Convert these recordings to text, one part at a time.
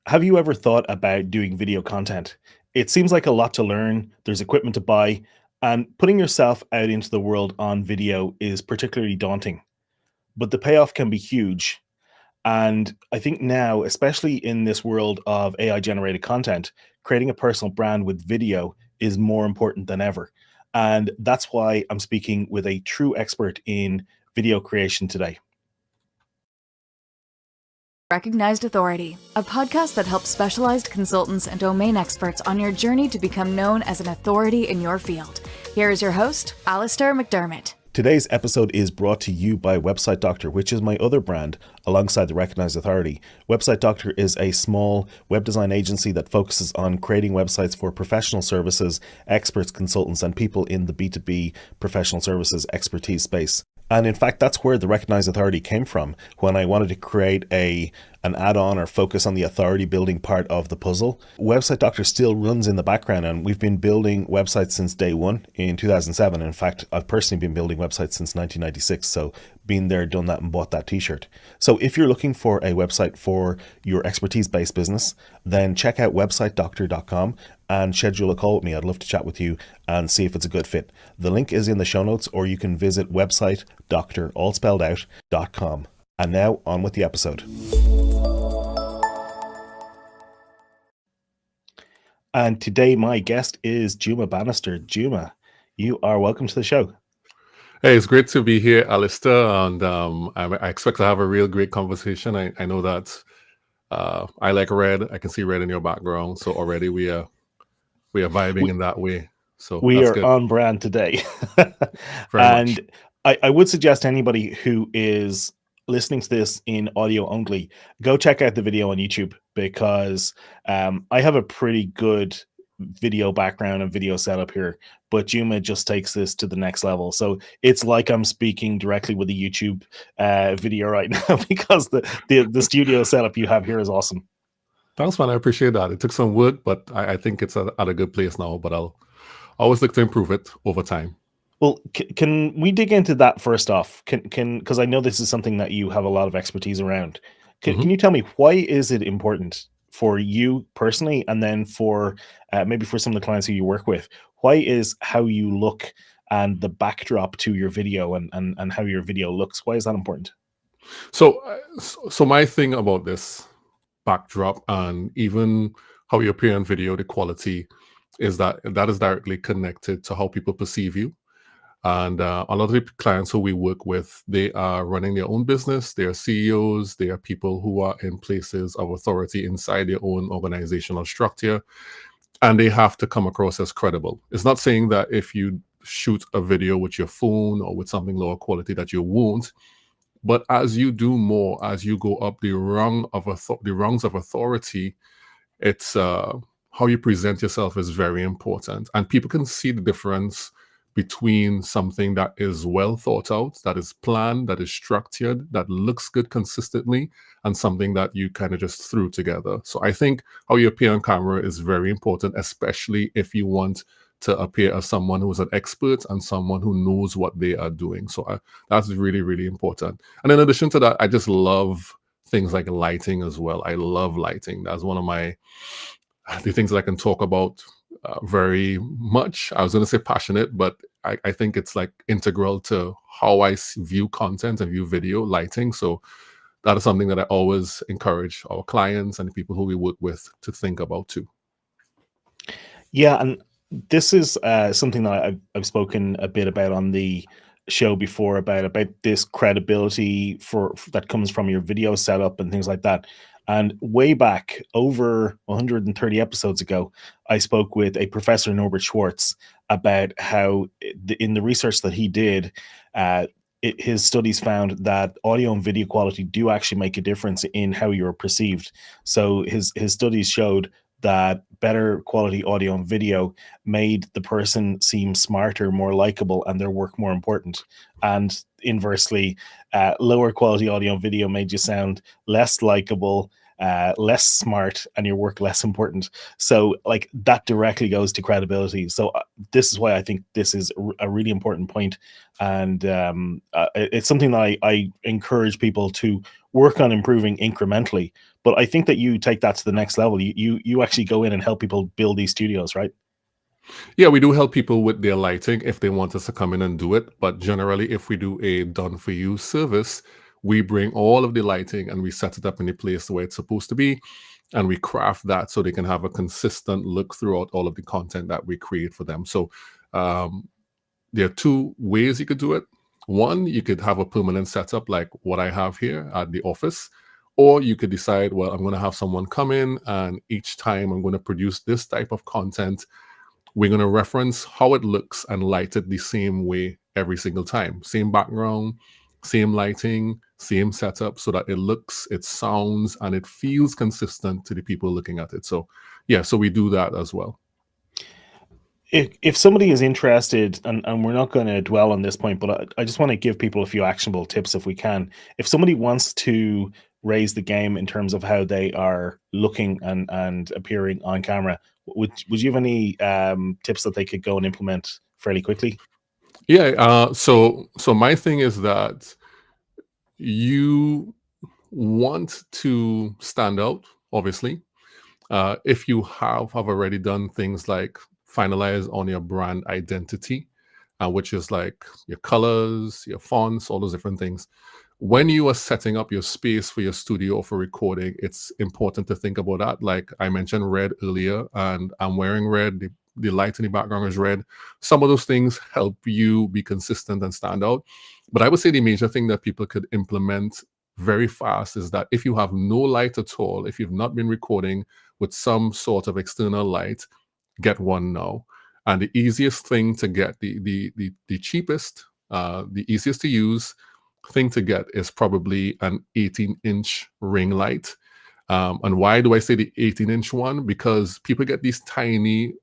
Have you ever thought about doing video content? It seems like a lot to learn, there's equipment to buy, and putting yourself out into the world on video is particularly daunting. But the payoff can be huge. And I think now, especially in this world of AI generated content, creating a personal brand with video is more important than ever. And that's why I'm speaking with a true expert in video creation today. Recognized Authority, a podcast that helps specialized consultants and domain experts on your journey to become known as an authority in your field. Here is your host, Alistair McDermott. Today's episode is brought to you by Website Doctor, which is my other brand alongside the Recognized Authority. Website Doctor is a small web design agency that focuses on creating websites for professional services, experts, consultants, and people in the B2B professional services expertise space. And in fact, that's where the Recognized Authority came from when I wanted to create an add-on or focus on the authority building part of the puzzle. Website Doctor still runs in the background, and we've been building websites since day one in 2007. In fact, I've personally been building websites since 1996. So been there, done that, and bought that t-shirt. So if you're looking for a website for your expertise-based business, then check out websitedoctor.com and schedule a call with me. I'd love to chat with you and see if it's a good fit. The link is in the show notes, or you can visit websitedoctor, all spelled out, .com. And now on with the episode. And today my guest is Juma Bannister. Juma, you are welcome to the show. Hey, it's great to be here, Alistair, and I expect to have a real great conversation. I know that I like red. I can see red in your background, so already we are vibing in that way. So we that's are good. on brand today. Very much. I would suggest anybody who is listening to this in audio only, go check out the video on YouTube, because I have a pretty good video background and video setup here, but Juma just takes this to the next level. So it's like I'm speaking directly with a YouTube video right now, because the studio setup you have here is awesome. Thanks, man. I appreciate that. It took some work, but I think it's at a good place now. But I'll always look to improve it over time. Well, can we dig into that first off? Because I know this is something that you have a lot of expertise around. Can you tell me, why is it important for you personally, and then for maybe for some of the clients who you work with? Why is how you look and the backdrop to your video and how your video looks, why is that important? So my thing about this backdrop and even how you appear on video, the quality, is that is directly connected to how people perceive you. And a lot of the clients who we work with, they are running their own business. They are CEOs. They are people who are in places of authority inside their own organizational structure. And they have to come across as credible. It's not saying that if you shoot a video with your phone or with something lower quality that you won't. But as you do more, as you go up the rungs of authority, it's how you present yourself is very important. And people can see the difference between something that is well thought out, that is planned, that is structured, that looks good consistently, and something that you kind of just threw together. So I think how you appear on camera is very important, especially if you want to appear as someone who is an expert and someone who knows what they are doing. So that's really, really important. And in addition to that, I just love things like lighting as well. I love lighting. That's one of the things that I can talk about very much. I was going to say passionate, but I think it's like integral to how I view content and view video, lighting. So that is something that I always encourage our clients and the people who we work with to think about too. Yeah, and this is something that I've spoken a bit about on the show before, about this credibility that comes from your video setup and things like that. And way back, over 130 episodes ago, I spoke with a professor, Norbert Schwartz, about how in the research that he did, his studies found that audio and video quality do actually make a difference in how you're perceived. So his studies showed that better quality audio and video made the person seem smarter, more likable, and their work more important. And inversely, lower quality audio and video made you sound less likable, less smart and your work less important. So like that directly goes to credibility. So this is why I think this is a really important point, and it's something that I encourage people to work on improving incrementally. But I think that you take that to the next level. You actually go in and help people build these studios, right? Yeah, we do help people with their lighting if they want us to come in and do it. But generally, if we do a done for you service, we bring all of the lighting and we set it up in the place where it's supposed to be. And we craft that so they can have a consistent look throughout all of the content that we create for them. So um, there are two ways you could do it. One, you could have a permanent setup like what I have here at the office. Or you could decide, well, I'm going to have someone come in and each time I'm going to produce this type of content, we're going to reference how it looks and light it the same way every single time. Same background, same lighting, same setup, so that it looks, it sounds, and it feels consistent to the people looking at it. So, yeah, so we do that as well. If somebody is interested, and we're not going to dwell on this point, but I just want to give people a few actionable tips if we can. If somebody wants to raise the game in terms of how they are looking and appearing on camera, would you have any tips that they could go and implement fairly quickly? Yeah. So my thing is that you want to stand out, obviously. If you have already done things like finalize on your brand identity, which is like your colors, your fonts, all those different things. When you are setting up your space for your studio or for recording, it's important to think about that. Like I mentioned red earlier, and I'm wearing red. The light in the background is red. Some of those things help you be consistent and stand out. But I would say the major thing that people could implement very fast is that if you have no light at all, if you've not been recording with some sort of external light, get one now. And the easiest thing to get, the cheapest, the easiest to use thing to get is probably an 18-inch ring light. And why do I say the 18-inch one? Because people get these tiny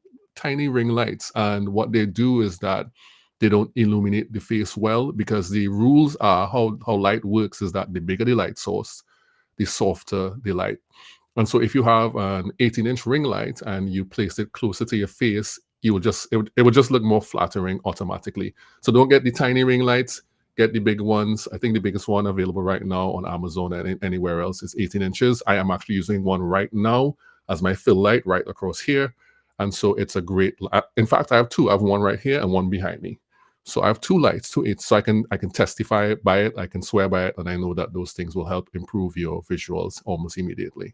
ring lights, and what they do is that they don't illuminate the face well, because the rules are how light works is that the bigger the light source, the softer the light. And so if you have an 18-inch ring light and you place it closer to your face, you will just it will just look more flattering automatically. So don't get the tiny ring lights, get the big ones. I think the biggest one available right now on Amazon and anywhere else is 18 inches. I am actually using one right now as my fill light right across here. And so it's a great, in fact, I have two. I have one right here and one behind me. So I have two lights, two eight, so I can testify by it, I can swear by it, and I know that those things will help improve your visuals almost immediately.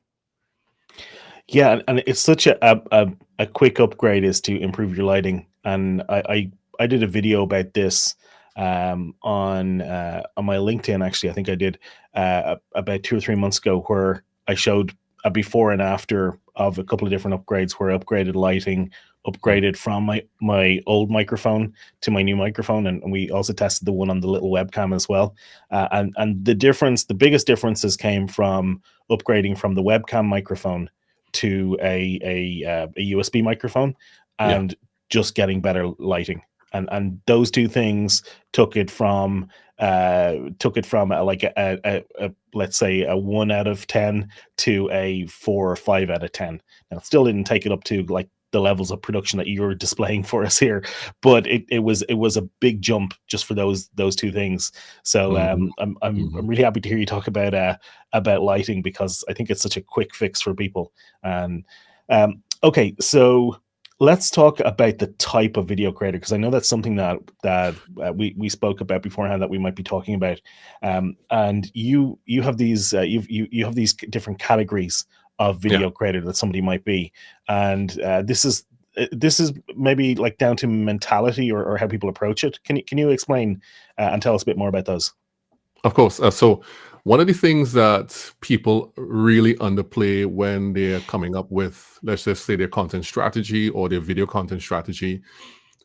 Yeah, and it's such a quick upgrade is to improve your lighting. And I did a video about this on my LinkedIn. Actually, I think I did about 2 or 3 months ago, where I showed a before and after of a couple of different upgrades, where upgraded lighting, upgraded from my old microphone to my new microphone, and we also tested the one on the little webcam as well. And the biggest differences came from upgrading from the webcam microphone to a USB microphone, Yeah. and just getting better lighting. And those two things took it from like let's say a 1 out of 10 to a 4 or 5 out of 10. Now, it still didn't take it up to like the levels of production that you're displaying for us here, but it was a big jump just for those two things. So I'm really happy to hear you talk about lighting, because I think it's such a quick fix for people. And okay, so let's talk about the type of video creator, because I know that's something that we spoke about beforehand that we might be talking about. And you have these you have these different categories of video creator that somebody might be, and this is maybe like down to mentality or how people approach it. Can you explain and tell us a bit more about those? Of course. So one of the things that people really underplay when they're coming up with, let's just say, their content strategy or their video content strategy,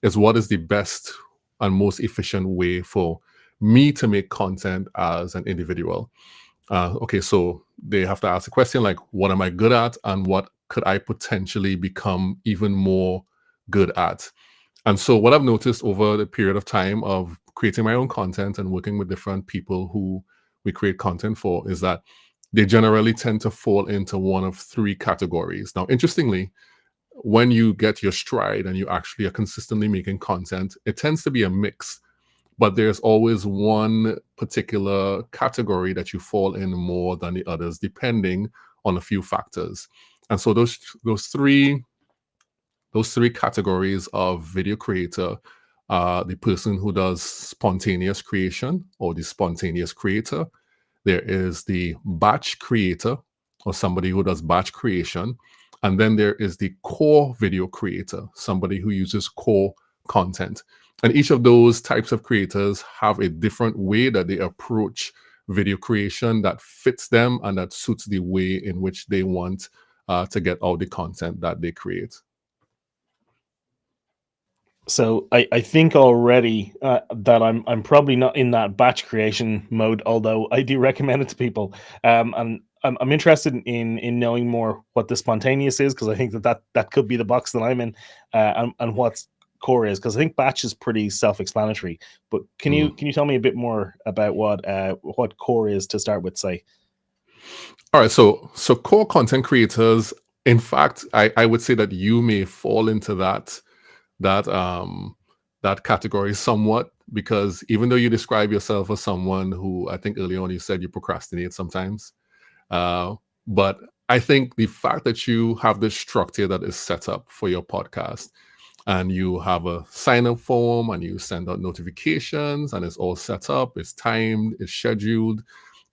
is what is the best and most efficient way for me to make content as an individual. Okay, so they have to ask the question like, what am I good at, and what could I potentially become even more good at? And so what I've noticed over the period of time of creating my own content and working with different people who we create content for is that they generally tend to fall into one of three categories. Now, interestingly, when you get your stride and you actually are consistently making content, it tends to be a mix, but there's always one particular category that you fall in more than the others, depending on a few factors. And so those three categories of video creator are the person who does spontaneous creation, or the spontaneous creator. There is the batch creator, or somebody who does batch creation. And then there is the core video creator, somebody who uses core content. And each of those types of creators have a different way that they approach video creation that fits them and that suits the way in which they want to get out the content that they create. So I think already that I'm probably not in that batch creation mode, although I do recommend it to people. And I'm interested in knowing more what the spontaneous is, because I think that could be the box that I'm in, and what core is, because I think batch is pretty self-explanatory. But can you tell me a bit more about what core is to start with, say? All right, so core content creators, in fact, I would say that you may fall into that category somewhat, because even though you describe yourself as someone who, I think earlier on you said you procrastinate sometimes, but I think the fact that you have this structure that is set up for your podcast, and you have a sign up form and you send out notifications, and it's all set up, it's timed, it's scheduled,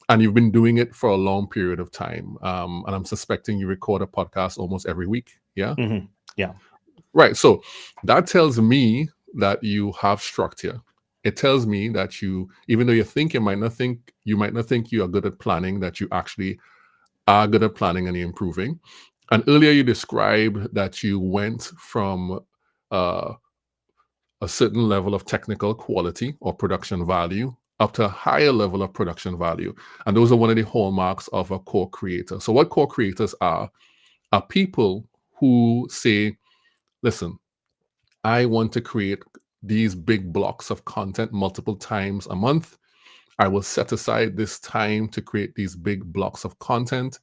and you've been doing it for a long period of time. And I'm suspecting you record a podcast almost every week. Yeah. Mm-hmm. Yeah. Right. So that tells me that you have structure. It tells me that you, even though you might not think you are good at planning, that you actually are good at planning and you're improving. And earlier you described that you went from a certain level of technical quality or production value up to a higher level of production value. And those are one of the hallmarks of a core creator. So what core creators are people who say, listen, I want to create these big blocks of content multiple times a month. I will set aside this time to create these big blocks of content.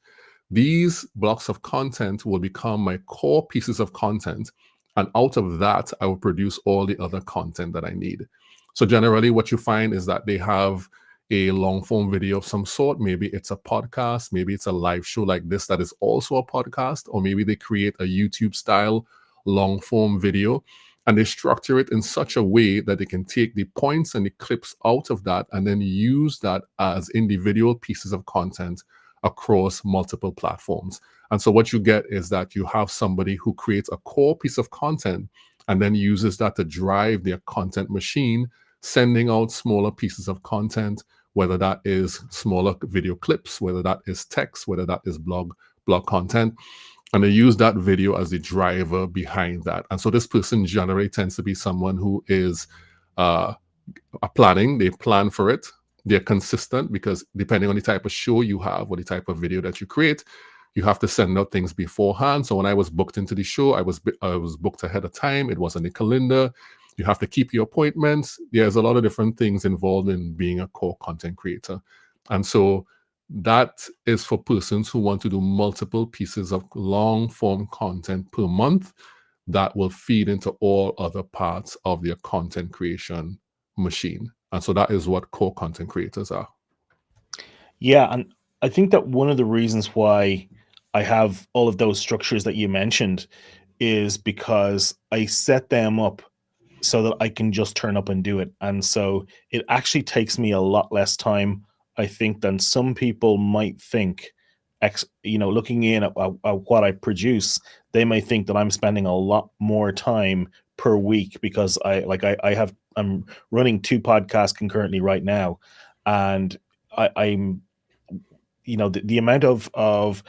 These blocks of content will become my core pieces of content. And out of that, I will produce all the other content that I need. So generally what you find is that they have a long form video of some sort. Maybe it's a podcast, maybe it's a live show like this that is also a podcast, or maybe they create a YouTube style long form video, and they structure it in such a way that they can take the points and the clips out of that and then use that as individual pieces of content across multiple platforms. And so what you get is that you have somebody who creates a core piece of content and then uses that to drive their content machine, sending out smaller pieces of content, whether that is smaller video clips, whether that is text, whether that is blog content. And they use that video as the driver behind that. And so this person generally tends to be someone who is planning. They plan for it. They're consistent, because depending on the type of show you have or the type of video that you create, you have to send out things beforehand. So when I was booked into the show, I was booked ahead of time. It was on the calendar. You have to keep your appointments. There's a lot of different things involved in being a core content creator. And so that is for persons who want to do multiple pieces of long form content per month that will feed into all other parts of their content creation machine. And so that is what core content creators are. Yeah, and I think that one of the reasons why I have all of those structures that you mentioned is because I set them up so that I can just turn up and do it. And so it actually takes me a lot less time, I think, than some people might think. Looking in at what I produce, they may think that I'm spending a lot more time per week, because I'm running 2 podcasts concurrently right now, and I'm the amount of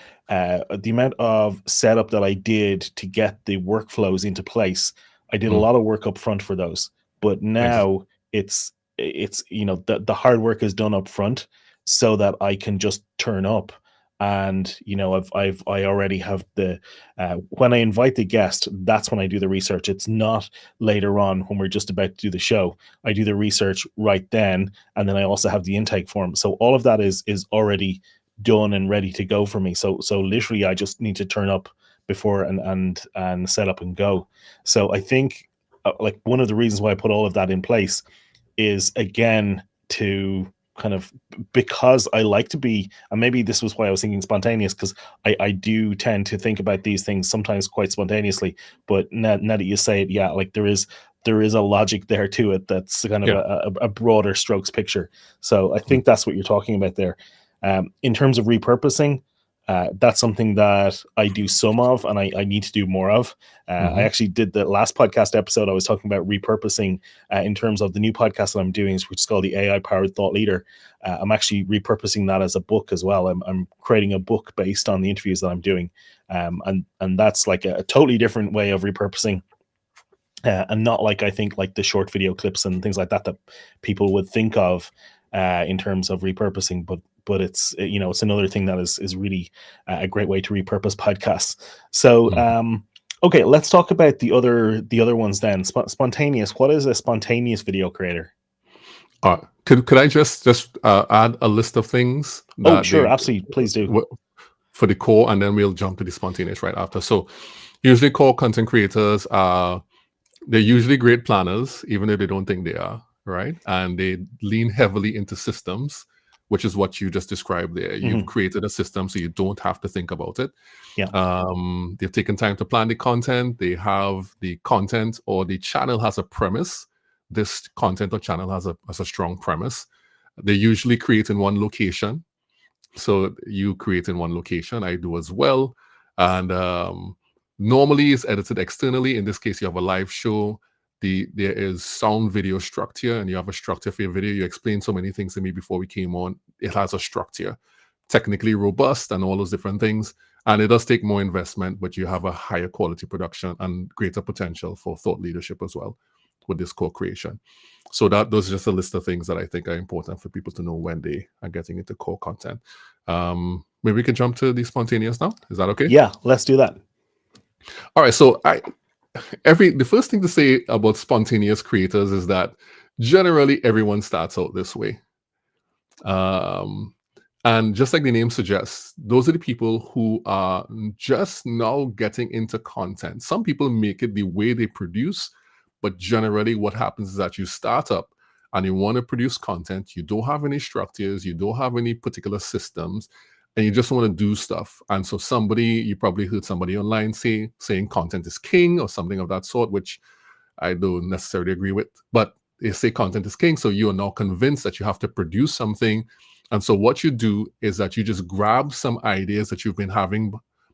setup that I did to get the workflows into place. I did a lot of work up front for those, but now it's the hard work is done up front so that I can just turn up. And I already have the when I invite the guest, that's when I do the research. It's not later on when we're just about to do the show. I do the research right then, and then I also have the intake form. So all of that is already done and ready to go for me. So literally I just need to turn up before and set up and go. So I think like one of the reasons why I put all of that in place is again to kind of, because I like to be, and maybe this was why I was thinking spontaneous, because I do tend to think about these things sometimes quite spontaneously. But now that you say it, yeah, like there is a logic there to it that's kind of Yeah. a broader strokes picture. So I think that's what you're talking about there. In terms of repurposing, that's something that I do some of, and I need to do more of. I actually did the last podcast episode. I was talking about repurposing in terms of the new podcast that I'm doing, which is called the AI Powered Thought Leader. I'm actually repurposing that as a book as well. I'm creating a book based on the interviews that I'm doing, and that's like a totally different way of repurposing. And not like, I think, like the short video clips and things like that that people would think of in terms of repurposing, but it's, you know, it's another thing that is really a great way to repurpose podcasts. So okay, let's talk about the other ones then. Spontaneous. What is a spontaneous video creator? Could I just add a list of things Oh, that sure, absolutely, please do. For the core, and then we'll jump to the spontaneous right after. So usually core content creators are, they're usually great planners, even if they don't think they are, right? And they lean heavily into systems, which is what you just described there. You've created a system so you don't have to think about it. Yeah. They've taken time to plan the content. They have the content, or the channel has a premise. This content or channel has a strong premise. They usually create in one location. So you create in one location. I do as well. And normally it's edited externally. In this case, you have a live show. There is sound video structure, and you have a structure for your video. You explained so many things to me before we came on. It has a structure, technically robust and all those different things. And it does take more investment, but you have a higher quality production and greater potential for thought leadership as well with this co-creation. So those are just a list of things that I think are important for people to know when they are getting into core content. Maybe we can jump to the spontaneous now. Is that okay? Yeah, let's do that. All right. So the first thing to say about spontaneous creators is that generally everyone starts out this way. And just like the name suggests, those are the people who are just now getting into content. Some people make it the way they produce, but generally what happens is that you start up and you want to produce content. You don't have any structures, you don't have any particular systems, and you just want to do stuff. And so you probably heard somebody online saying content is king or something of that sort, which I don't necessarily agree with, but they say content is king. So you are now convinced that you have to produce something. And so what you do is that you just grab some ideas that you've been having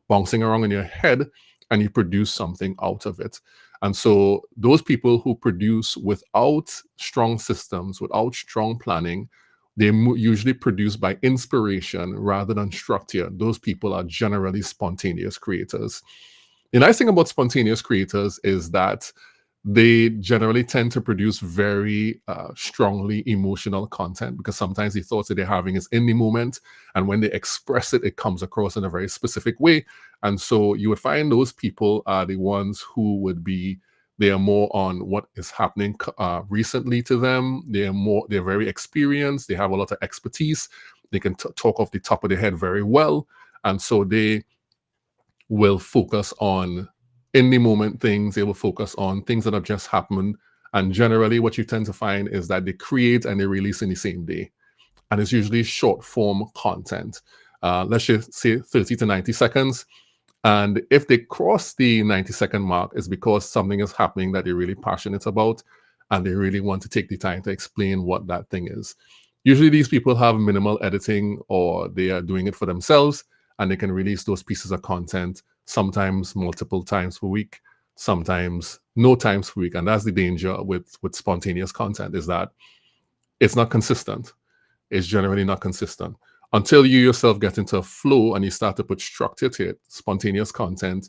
bouncing around in your head, and you produce something out of it. And so those people who produce without strong systems, without strong planning, they usually produce by inspiration rather than structure. Those people are generally spontaneous creators. The nice thing about spontaneous creators is that they generally tend to produce very strongly emotional content, because sometimes the thoughts that they're having is in the moment, and when they express it, it comes across in a very specific way. And so you would find those people are the ones who they are more on what is happening recently to them. They're very experienced. They have a lot of expertise. They can talk off the top of their head very well. And so they will focus on in the moment things. They will focus on things that have just happened. And generally what you tend to find is that they create and they release in the same day. And it's usually short form content. Let's just say 30 to 90 seconds. And if they cross the 90-second mark, it's because something is happening that they're really passionate about, and they really want to take the time to explain what that thing is. Usually these people have minimal editing, or they are doing it for themselves, and they can release those pieces of content sometimes multiple times per week, sometimes no times per week. And that's the danger with spontaneous content, is that it's not consistent. It's generally not consistent. Until you yourself get into a flow and you start to put structure to it, spontaneous content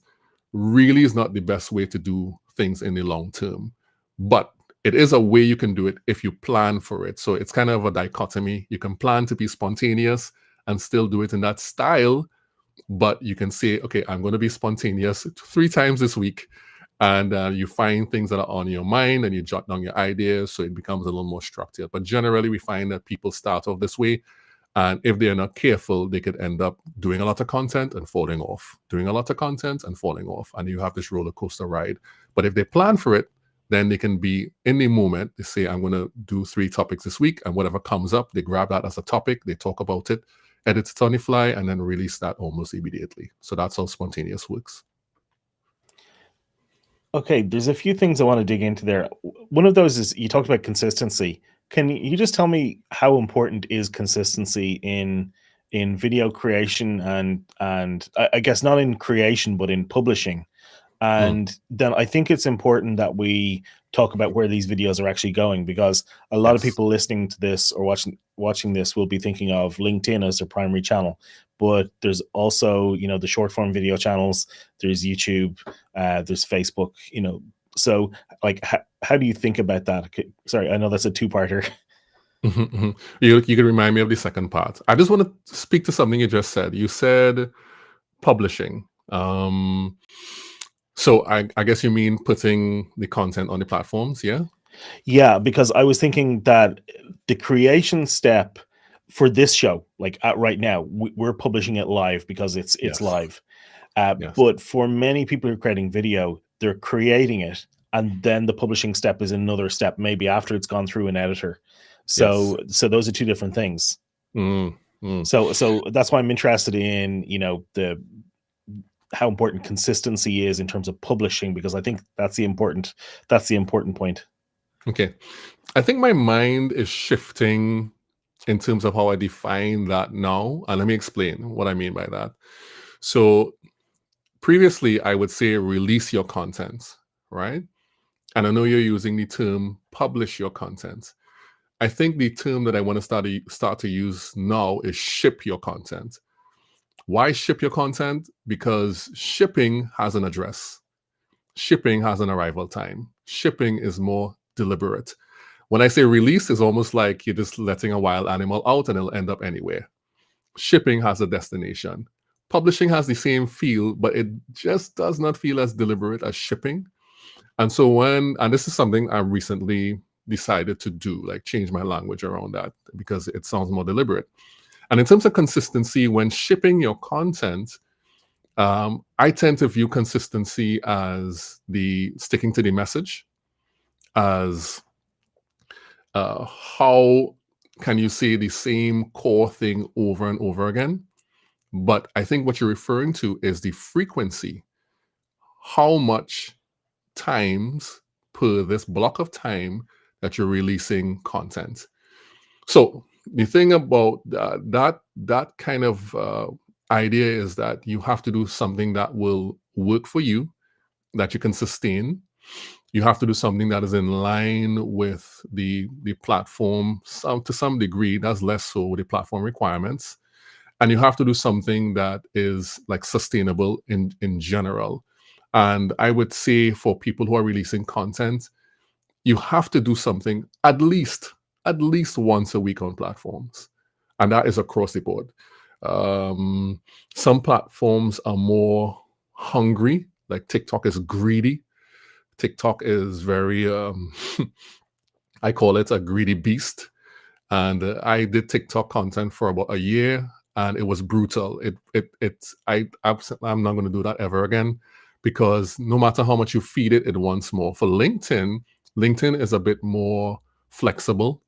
really is not the best way to do things in the long term. But it is a way you can do it if you plan for it. So it's kind of a dichotomy. You can plan to be spontaneous and still do it in that style, but you can say, okay, I'm going to be spontaneous 3 times this week. And you find things that are on your mind and you jot down your ideas, so it becomes a little more structured. But generally, we find that people start off this way. And if they're not careful, they could end up doing a lot of content and falling off, doing a lot of content and falling off. And you have this roller coaster ride. But if they plan for it, then they can be in the moment. They say, I'm going to do 3 topics this week. And whatever comes up, they grab that as a topic. They talk about it, edit it on the fly, and then release that almost immediately. So that's how spontaneous works. Okay, there's a few things I want to dig into there. One of those is you talked about consistency. Can you just tell me how important is consistency in video creation and I guess not in creation but in publishing? And then I think it's important that we talk about where these videos are actually going, because a lot of Yes. people listening to this or watching this will be thinking of LinkedIn as their primary channel. But there's also, the short form video channels, there's YouTube, there's Facebook, So like, how do you think about that? Sorry, I know that's a two-parter. You can remind me of the second part. I just want to speak to something you just said. You said publishing. So I guess you mean putting the content on the platforms, yeah? Yeah, because I was thinking that the creation step for this show, like right now, we're publishing it live because it's Yes. live. Yes. But for many people who are creating video, they're creating it, and then the publishing step is another step, maybe after it's gone through an editor. So those are two different things. So that's why I'm interested in how important consistency is in terms of publishing, because I think that's the important point. Okay. I think my mind is shifting in terms of how I define that now. And let me explain what I mean by that. So previously, I would say release your content, right? And I know you're using the term publish your content. I think the term that I want to start to use now is ship your content. Why ship your content? Because shipping has an address. Shipping has an arrival time. Shipping is more deliberate. When I say release, it's almost like you're just letting a wild animal out and it'll end up anywhere. Shipping has a destination. Publishing has the same feel, but it just does not feel as deliberate as shipping. And so and this is something I recently decided to do, like change my language around that because it sounds more deliberate. And in terms of consistency, when shipping your content, I tend to view consistency as the sticking to the message, as how can you say the same core thing over and over again? But I think what you're referring to is the frequency. How much times per this block of time that you're releasing content. So the thing about that kind of idea is that you have to do something that will work for you, that you can sustain. You have to do something that is in line with the platform, to some degree. That's less so with the platform requirements. And you have to do something that is like sustainable in general. And I would say for people who are releasing content, you have to do something at least once a week on platforms. And that is across the board. Some platforms are more hungry, like TikTok is greedy. TikTok is very, I call it a greedy beast. And I did TikTok content for about a year, and it was brutal. I'm not going to do that ever again, because no matter how much you feed it, it wants more. For LinkedIn is a bit more flexible.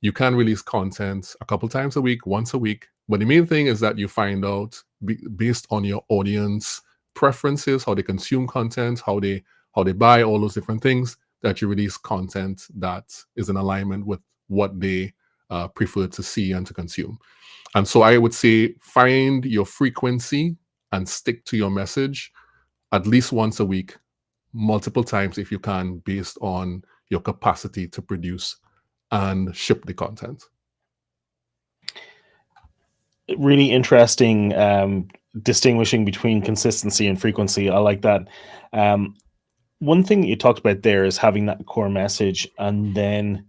You can release content a couple times a week, once a week. But the main thing is that you find out based on your audience preferences, how they consume content, how they buy, all those different things, that you release content that is in alignment with what they prefer to see and to consume. And so I would say find your frequency and stick to your message at least once a week, multiple times if you can, based on your capacity to produce and ship the content. Really interesting distinguishing between consistency and frequency. I like that. One thing that you talked about there is having that core message and then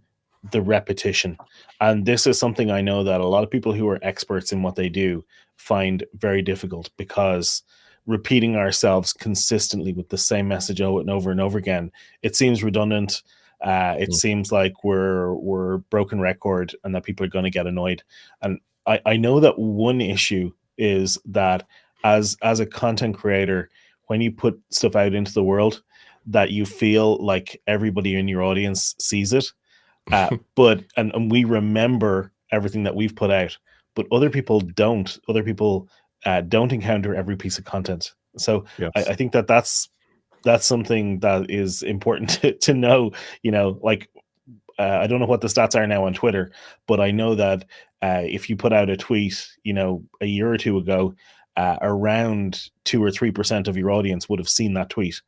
the repetition. And this is something I know that a lot of people who are experts in what they do find very difficult, because repeating ourselves consistently with the same message over and over and over again, it seems redundant. It seems like we're broken record and that people are going to get annoyed. And I know that one issue is that as a content creator, when you put stuff out into the world, that you feel like everybody in your audience sees it, but and we remember everything that we've put out, but other people don't. Other people don't encounter every piece of content. So I Yes. think that that's something that is important to know. Like I don't know what the stats are now on Twitter, but I know that if you put out a tweet, a year or two ago, around 2 or 3% of your audience would have seen that tweet,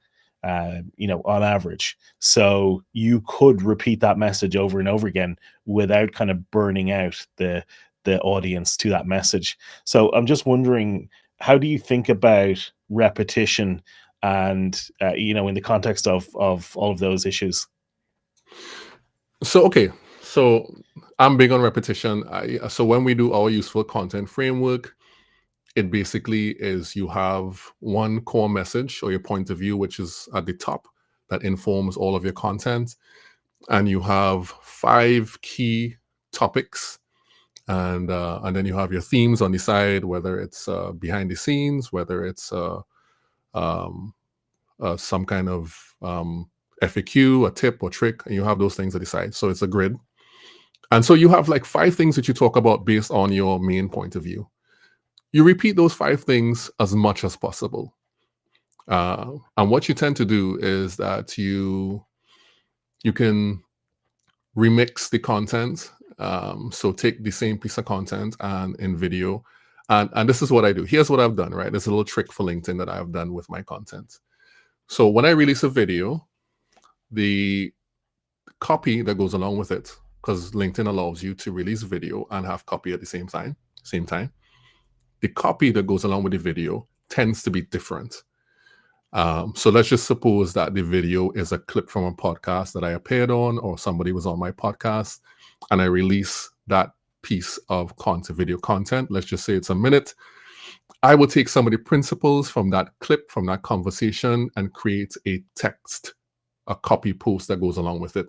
on average. So you could repeat that message over and over again without kind of burning out the audience to that message. So I'm just wondering, how do you think about repetition and in the context of all of those issues? So okay, so I'm big on repetition. So when we do our useful content framework, it basically is you have one core message or your point of view, which is at the top, that informs all of your content, and you have 5 key topics, and then you have your themes on the side, whether it's behind the scenes, whether it's um, some kind of FAQ, a tip or trick, and you have those things at the side. So it's a grid. And so you have like 5 things that you talk about based on your main point of view. You repeat those 5 things as much as possible. And what you tend to do is that you can remix the content. So take the same piece of content and in video. And this is what I do. Here's what I've done, right? There's a little trick for LinkedIn that I've done with my content. So when I release a video, the copy that goes along with it, because LinkedIn allows you to release video and have copy at the same time. The copy that goes along with the video tends to be different. So let's just suppose that the video is a clip from a podcast that I appeared on, or somebody was on my podcast, and I release that piece of video content. Let's just say it's a minute. I will take some of the principles from that clip, from that conversation, and create a text, a copy post that goes along with it.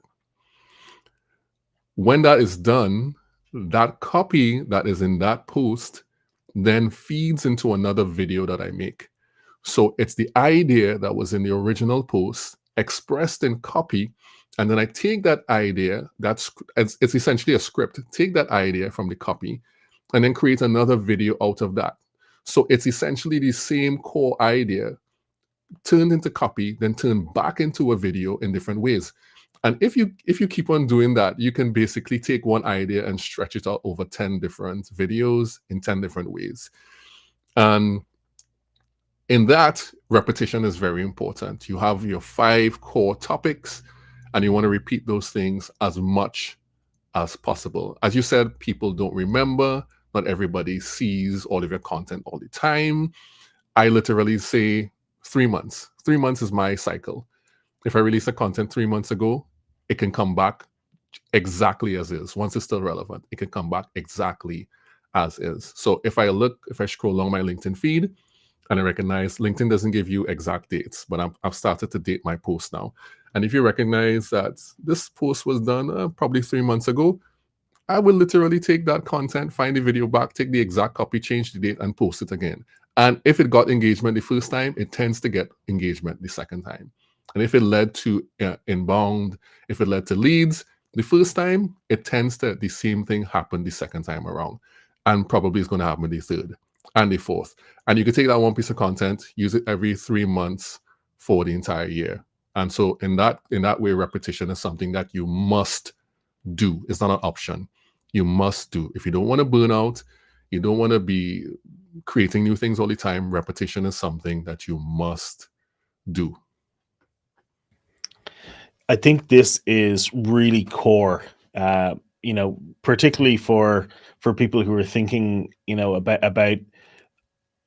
When that is done, that copy that is in that post then feeds into another video that I make. So it's the idea that was in the original post expressed in copy, and then I take that idea, it's essentially a script, take that idea from the copy, and then create another video out of that. So it's essentially the same core idea turned into copy, then turned back into a video in different ways. And if you keep on doing that, you can basically take one idea and stretch it out over 10 different videos in 10 different ways. And in that, repetition is very important. You have your 5 core topics, and you want to repeat those things as much as possible. As you said, people don't remember. Not everybody sees all of your content all the time. I literally say 3 months. 3 months is my cycle. If I release a content 3 months ago, it can come back exactly as is. Once it's still relevant, it can come back exactly as is. So if I scroll along my LinkedIn feed, and I recognize LinkedIn doesn't give you exact dates, but I've started to date my post now. And if you recognize that this post was done probably 3 months ago, I will literally take that content, find the video back, take the exact copy, change the date, and post it again. And if it got engagement the first time, it tends to get engagement the second time. And if it led to inbound, if it led to leads the first time, it tends to the same thing happen the second time around, and probably is going to happen the third and the fourth. And you can take that one piece of content, use it every 3 months for the entire year. And so in that way, repetition is something that you must do. It's not an option. You must do. If you don't want to burn out, you don't want to be creating new things all the time, repetition is something that you must do. I think this is really core, particularly for people who are thinking, about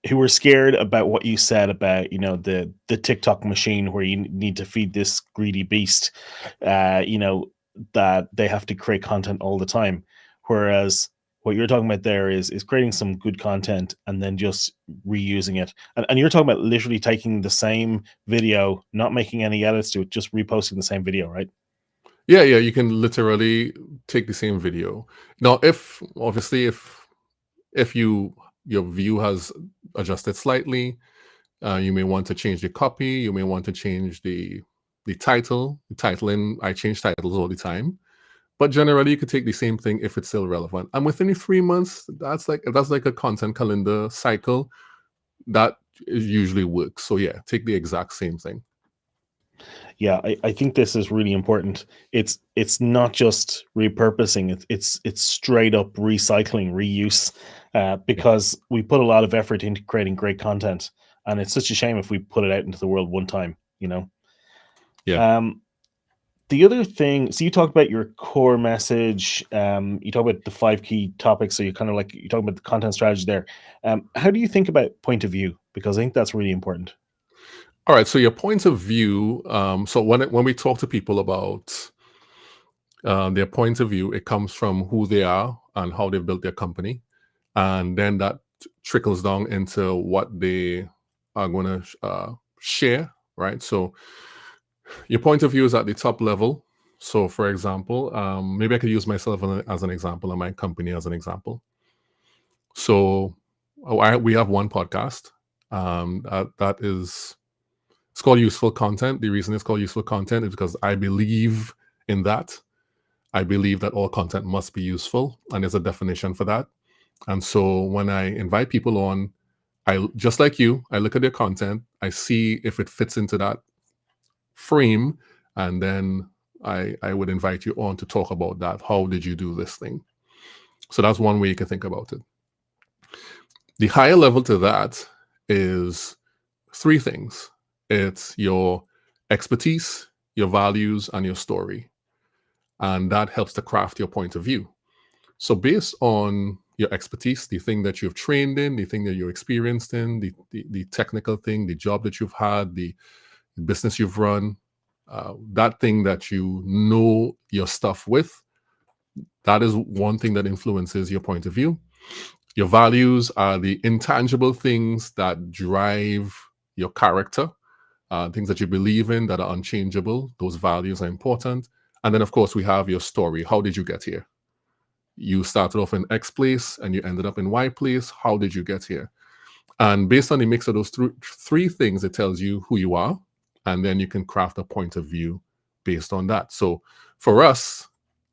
who are scared about what you said about, the TikTok machine where you need to feed this greedy beast, that they have to create content all the time. Whereas what you're talking about there is creating some good content and then just reusing it. And you're talking about literally taking the same video, not making any edits to it, just reposting the same video, right? Yeah, you can literally take the same video. Now, if if your view has adjusted slightly, you may want to change the copy. You may want to change the title. The titling, I change titles all the time. But generally, you could take the same thing if it's still relevant. And within the 3 months, that's like a content calendar cycle that usually works. So yeah, take the exact same thing. Yeah, I think this is really important. It's not just repurposing, it's straight up recycling, reuse, because we put a lot of effort into creating great content, and it's such a shame if we put it out into the world one time, you know. Yeah. The other thing, so you talk about your core message, you talk about the 5 key topics, so you kind of like you talk about the content strategy there. How do you think about point of view? Because I think that's really important. All right. So your point of view. So when we talk to people about their point of view, it comes from who they are and how they've built their company, and then that trickles down into what they are going to share. Right. So your point of view is at the top level. So, for example, maybe I could use myself as an example and my company as an example. So, we have one podcast that is it's called Useful Content. The reason it's called Useful Content is because I believe in that. I believe that all content must be useful, and there's a definition for that. And so, when I invite people on, I just like you, I look at their content, I see if it fits into that frame, and then I would invite you on to talk about that. How did you do this thing? So that's one way you can think about it. The higher level to that is 3 things. It's your expertise, your values, and your story. And that helps to craft your point of view. So based on your expertise, the thing that you've trained in, the thing that you're experienced in, the technical thing, the job that you've had, the business you've run, that thing that you know your stuff with, that is one thing that influences your point of view. Your values are the intangible things that drive your character, things that you believe in that are unchangeable. Those values are important. And then, of course, we have your story. How did you get here? You started off in X place and you ended up in Y place. How did you get here? And based on the mix of those 3 things, it tells you who you are. And then you can craft a point of view based on that. So for us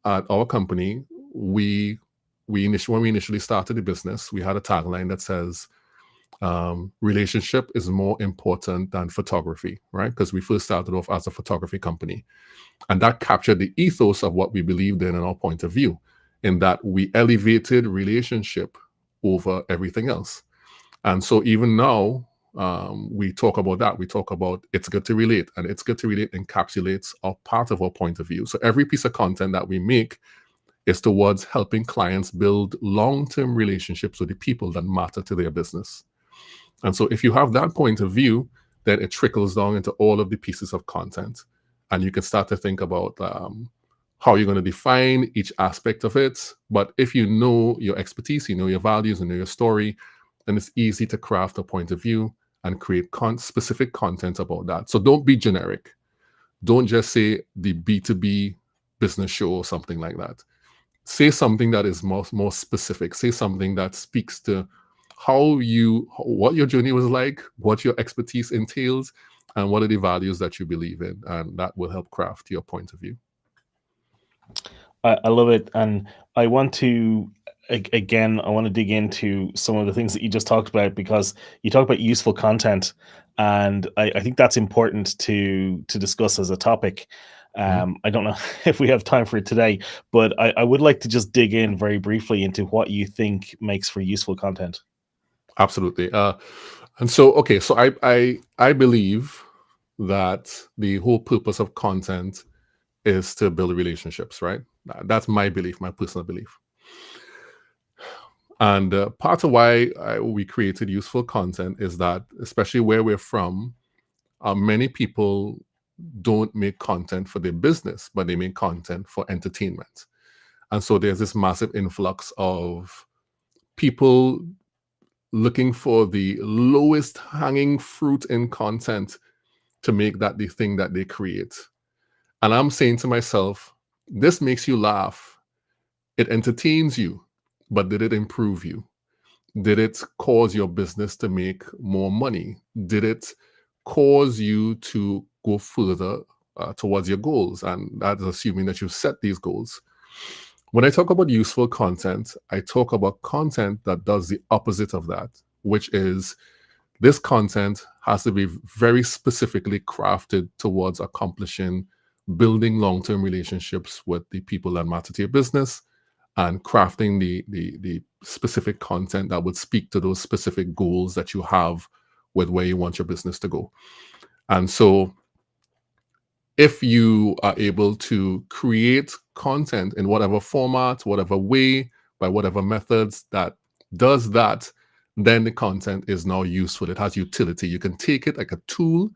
at our company, when we initially started the business, we had a tagline that says, relationship is more important than photography, right? Because we first started off as a photography company. And that captured the ethos of what we believed in and our point of view, in that we elevated relationship over everything else. And so even now, we talk about that. We talk about it's good to relate, and it's good to relate encapsulates a part of our point of view. So every piece of content that we make is towards helping clients build long-term relationships with the people that matter to their business. And so if you have that point of view, then it trickles down into all of the pieces of content. And you can start to think about how you're going to define each aspect of it. But if you know your expertise, you know your values, you know your story, then it's easy to craft a point of view and create specific content about that. So don't be generic. Don't just say the B2B business show or something like that. Say something that is more specific. Say something that speaks to what your journey was like, what your expertise entails, and what are the values that you believe in. And that will help craft your point of view. I love it, and I want to again. I want to dig into some of the things that you just talked about, because you talk about useful content, and I think that's important to discuss as a topic. I don't know if we have time for it today, but I would like to just dig in very briefly into what you think makes for useful content. Absolutely. And so, okay, so I believe that the whole purpose of content is to build relationships, right? That's my belief, my personal belief. And part of why we created useful content is that, especially where we're from, many people don't make content for their business, but they make content for entertainment. And so there's this massive influx of people looking for the lowest hanging fruit in content to make that the thing that they create. And I'm saying to myself, this makes you laugh. It entertains you, but did it improve you? Did it cause your business to make more money? Did it cause you to go further towards your goals? And that's assuming that you've set these goals. When I talk about useful content, I talk about content that does the opposite of that, which is this content has to be very specifically crafted towards accomplishing building long-term relationships with the people that matter to your business, and crafting the specific content that would speak to those specific goals that you have with where you want your business to go. And so if you are able to create content in whatever format, whatever way, by whatever methods that does that, then the content is now useful. It has utility. You can take it like a tool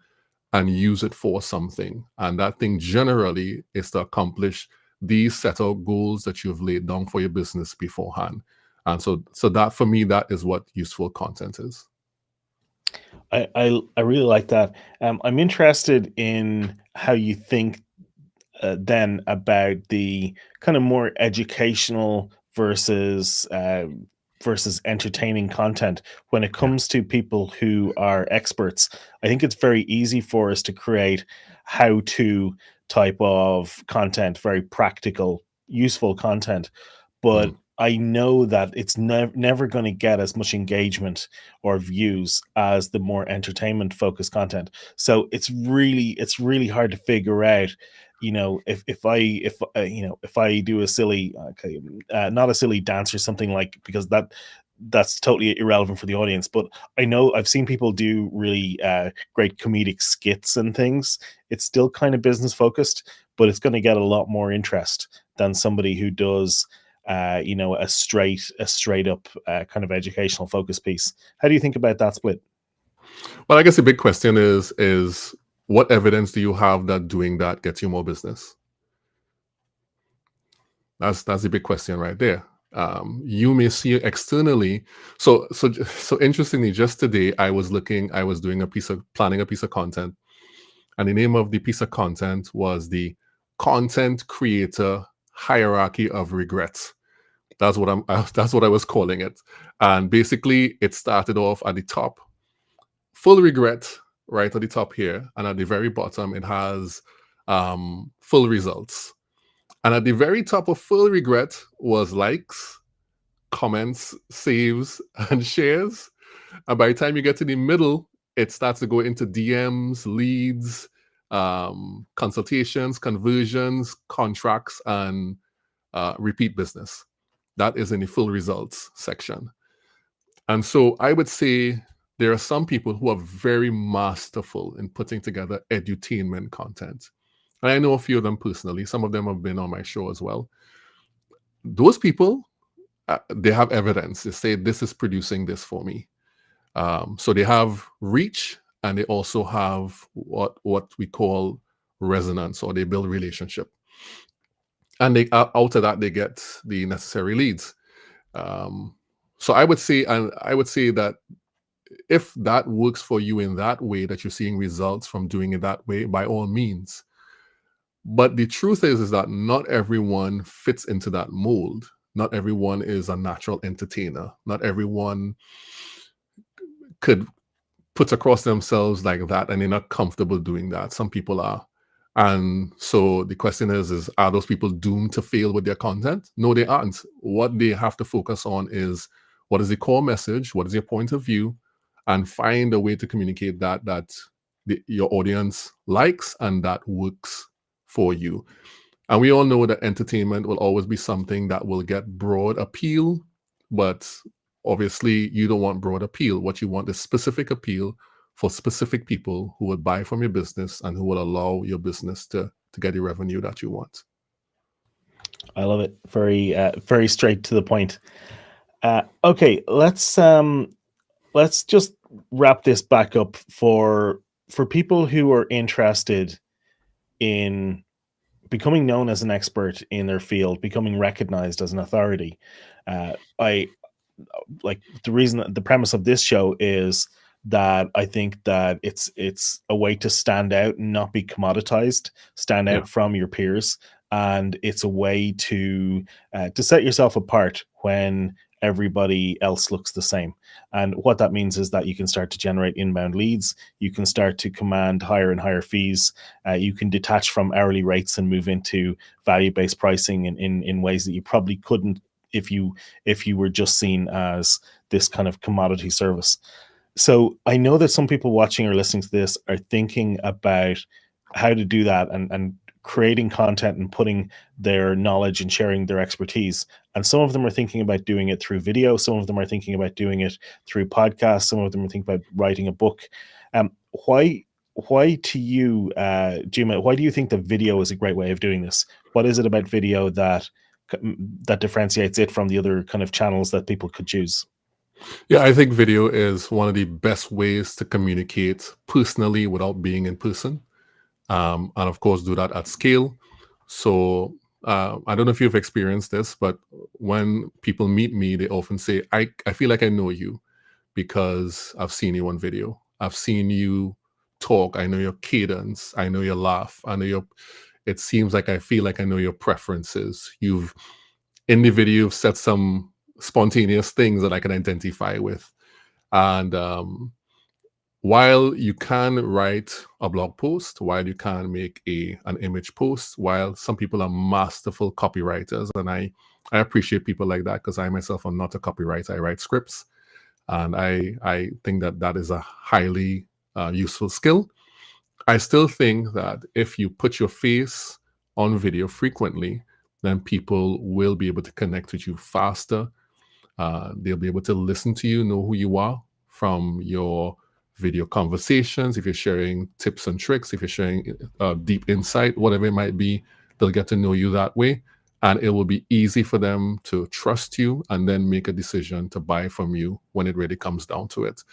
and use it for something. And that thing generally is to accomplish these set of goals that you've laid down for your business beforehand. And so that for me, that is what useful content is. I really like that. I'm interested in how you think then about the kind of more educational versus entertaining content when it Yeah. comes to people who are experts. I think it's very easy for us to create how to type of content, very practical, useful content, but Mm. I know that it's never going to get as much engagement or views as the more entertainment focused content. So it's really hard to figure out, if I do a silly, okay, not a silly dance or something, like, because that's totally irrelevant for the audience. But I know I've seen people do really great comedic skits and things. It's still kind of business focused, but it's going to get a lot more interest than somebody who does a straight up kind of educational focus piece. How do you think about that split? Well, I guess the big question is what evidence do you have that doing that gets you more business? That's the big question right there. You may see it externally. So interestingly, just today I was doing planning a piece of content, and the name of the piece of content was the content creator hierarchy of regrets. That's what that's what I was calling it. And basically, it started off at the top, full regret, right at the top here, and at the very bottom it has full results. And at the very top of full regret was likes, comments, saves, and shares. And by the time you get to the middle, it starts to go into DMs, leads, consultations, conversions, contracts, and repeat business. That is in the full results section. And so I would say there are some people who are very masterful in putting together edutainment content. And I know a few of them personally. Some of them have been on my show as well. Those people, they have evidence. They say, this is producing this for me. So they have reach, and they also have what we call resonance, or they build relationship. And they out of that, they get the necessary leads. So I would say that if that works for you in that way, that you're seeing results from doing it that way, by all means. But the truth is that not everyone fits into that mold. Not everyone is a natural entertainer. Not everyone could put across themselves like that, and they're not comfortable doing that. Some people are. And so the question is are those people doomed to fail with their content? No, they aren't. What they have to focus on is, what is the core message? What is your point of view? And find a way to communicate that your audience likes and that works for you. And we all know that entertainment will always be something that will get broad appeal, but obviously you don't want broad appeal. What you want is specific appeal for specific people who would buy from your business and who will allow your business to get the revenue that you want. I love it. Very straight to the point. Okay, let's just wrap this back up for people who are interested in becoming known as an expert in their field, becoming recognized as an authority. I like the premise of this show is that I think that it's a way to stand out and not be commoditized, stand Yeah. out from your peers, and it's a way to set yourself apart when everybody else looks the same. And what that means is that you can start to generate inbound leads. You can start to command higher and higher fees. You can detach from hourly rates and move into value-based pricing in ways that you probably couldn't if you were just seen as this kind of commodity service. So I know that some people watching or listening to this are thinking about how to do that, and creating content and putting their knowledge and sharing their expertise. And some of them are thinking about doing it through video. Some of them are thinking about doing it through podcasts. Some of them are thinking about writing a book. Um, why to you, Juma, why do you think the video is a great way of doing this? What is it about video that differentiates it from the other kind of channels that people could choose? Yeah, I think video is one of the best ways to communicate personally without being in person. And of course, do that at scale. So I don't know if you've experienced this, but when people meet me, they often say, I feel like I know you because I've seen you on video. I've seen you talk. I know your cadence. I know your laugh. I know your, it seems like I feel like I know your preferences. In the video, you've said some spontaneous things that I can identify with. And while you can write a blog post, while you can make an image post, while some people are masterful copywriters, and I appreciate people like that, because I myself am not a copywriter. I write scripts, and I think that is a highly useful skill. I still think that if you put your face on video frequently, then people will be able to connect with you faster. They'll be able to listen to you, know who you are from your video conversations. If you're sharing tips and tricks, if you're sharing deep insight, whatever it might be, they'll get to know you that way. And it will be easy for them to trust you and then make a decision to buy from you when it really comes down to it.